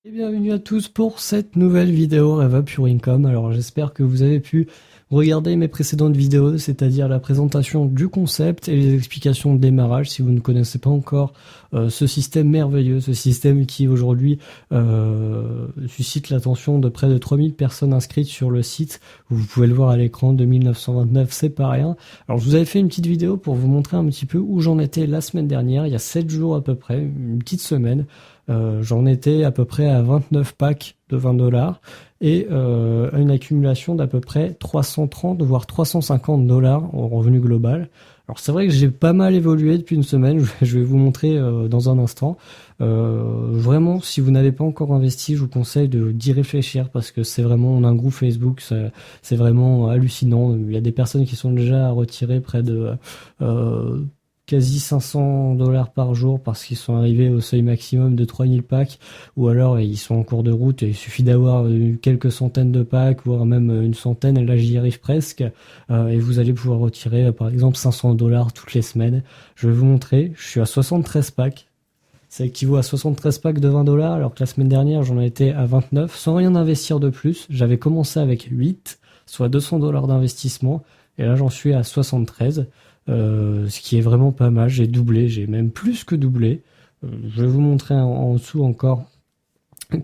Et bienvenue à tous pour cette nouvelle vidéo RevUp sur Income. Alors j'espère que vous avez pu regarder mes précédentes vidéos, c'est-à-dire la présentation du concept et les explications de démarrage si vous ne connaissez pas encore ce système merveilleux, ce système qui aujourd'hui suscite l'attention de près de 3000 personnes inscrites sur le site. Vous pouvez le voir à l'écran, 2929, c'est pas rien. Alors je vous avais fait une petite vidéo pour vous montrer un petit peu où j'en étais la semaine dernière, il y a 7 jours à peu près, une petite semaine. J'en étais à peu près à 29 packs de 20 $ et une accumulation d'à peu près 330 voire 350 $ en revenu global. Alors c'est vrai que j'ai pas mal évolué depuis une semaine, je vais vous montrer dans un instant. Vraiment, si vous n'avez pas encore investi, je vous conseille d'y réfléchir parce que c'est vraiment, on a un groupe Facebook, c'est vraiment hallucinant. Il y a des personnes qui sont déjà retirées près de euh, quasi 500 $ par jour parce qu'ils sont arrivés au seuil maximum de 3000 packs, ou alors ils sont en cours de route et il suffit d'avoir quelques centaines de packs, voire même une centaine, et là j'y arrive presque, et vous allez pouvoir retirer par exemple 500 $ toutes les semaines. Je vais vous montrer, je suis à 73 packs. Ça équivaut à 73 packs de 20 $, alors que la semaine dernière j'en étais à 29, sans rien investir de plus. J'avais commencé avec 8, soit 200 $ d'investissement, et là j'en suis à 73, ce qui est vraiment pas mal. J'ai doublé, j'ai même plus que doublé. Je vais vous montrer en dessous encore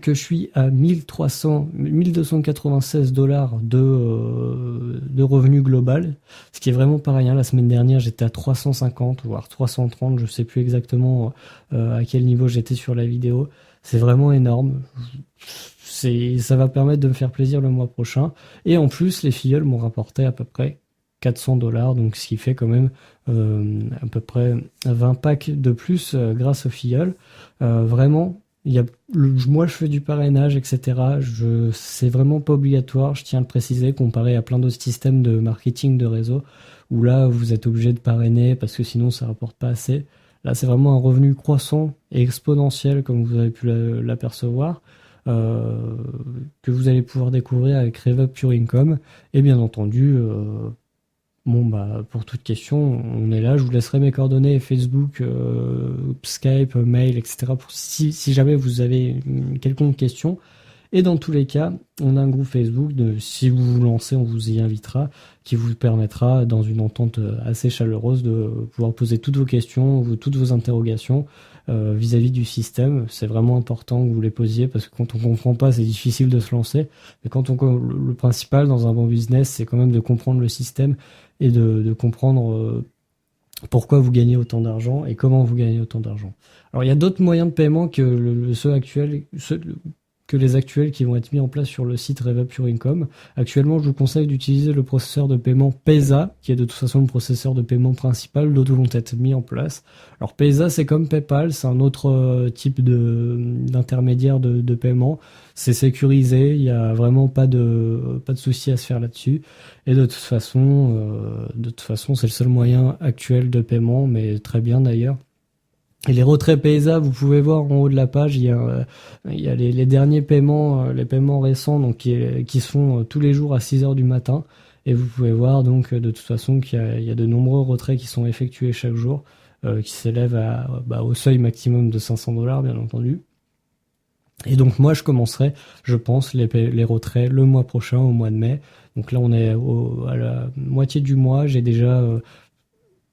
que je suis à 1296 $ de revenu global, ce qui est vraiment pas rien. La semaine dernière, j'étais à 350, voire 330, je sais plus exactement à quel niveau j'étais sur la vidéo. C'est vraiment énorme. Ça va permettre de me faire plaisir le mois prochain. Et en plus, les filleuls m'ont rapporté à peu près 400 $, donc ce qui fait quand même à peu près 20 packs de plus grâce aux filleuls. Vraiment, moi je fais du parrainage, etc. C'est vraiment pas obligatoire, je tiens à le préciser, comparé à plein d'autres systèmes de marketing de réseau, où là vous êtes obligé de parrainer parce que sinon ça rapporte pas assez. Là c'est vraiment un revenu croissant et exponentiel, comme vous avez pu l'apercevoir, euh, que vous allez pouvoir découvrir avec RevUp Pure Income. Et bien entendu, bon, bah, pour toute question, on est là. Je vous laisserai mes coordonnées, Facebook, Skype, mail, etc. Pour si jamais vous avez une quelconque question. Et dans tous les cas, on a un groupe Facebook, si vous vous lancez, on vous y invitera, qui vous permettra, dans une entente assez chaleureuse, de pouvoir poser toutes vos questions, toutes vos interrogations vis-à-vis du système. C'est vraiment important que vous les posiez, parce que quand on comprend pas, c'est difficile de se lancer. Mais le principal dans un bon business, c'est quand même de comprendre le système et de comprendre pourquoi vous gagnez autant d'argent et comment vous gagnez autant d'argent. Alors il y a d'autres moyens de paiement que ceux actuels, que les actuels qui vont être mis en place sur le site RevUp Pure Income. Actuellement, je vous conseille d'utiliser le processeur de paiement Payza, qui est de toute façon le processeur de paiement principal. D'autres vont être mis en place. Alors Payza, c'est comme PayPal, c'est un autre type d'intermédiaire de paiement. C'est sécurisé, il n'y a vraiment pas de souci à se faire là-dessus. Et de toute façon, c'est le seul moyen actuel de paiement, mais très bien d'ailleurs. Et les retraits Paysa, vous pouvez voir en haut de la page, il y a les derniers paiements, les paiements récents, donc qui se font tous les jours à 6 heures du matin. Et vous pouvez voir donc de toute façon qu'il y a de nombreux retraits qui sont effectués chaque jour, qui s'élèvent au seuil maximum de 500 $, bien entendu. Et donc moi je commencerai, je pense, les retraits le mois prochain, au mois de mai. Donc là on est à la moitié du mois, j'ai déjà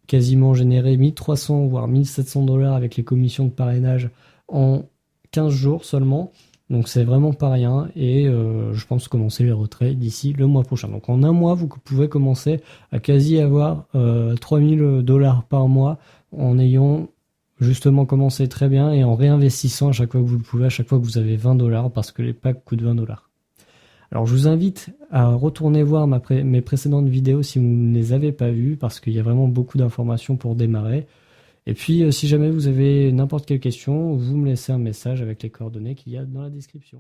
quasiment généré 1300 voire 1700 $ avec les commissions de parrainage en 15 jours seulement. Donc c'est vraiment pas rien, et je pense commencer les retraits d'ici le mois prochain. Donc en un mois, vous pouvez commencer à quasi avoir 3000 $ par mois en ayant justement commencé très bien et en réinvestissant à chaque fois que vous le pouvez, à chaque fois que vous avez 20 $ parce que les packs coûtent 20 $. Alors je vous invite à retourner voir mes précédentes vidéos si vous ne les avez pas vues, parce qu'il y a vraiment beaucoup d'informations pour démarrer. Et puis si jamais vous avez n'importe quelle question, vous me laissez un message avec les coordonnées qu'il y a dans la description.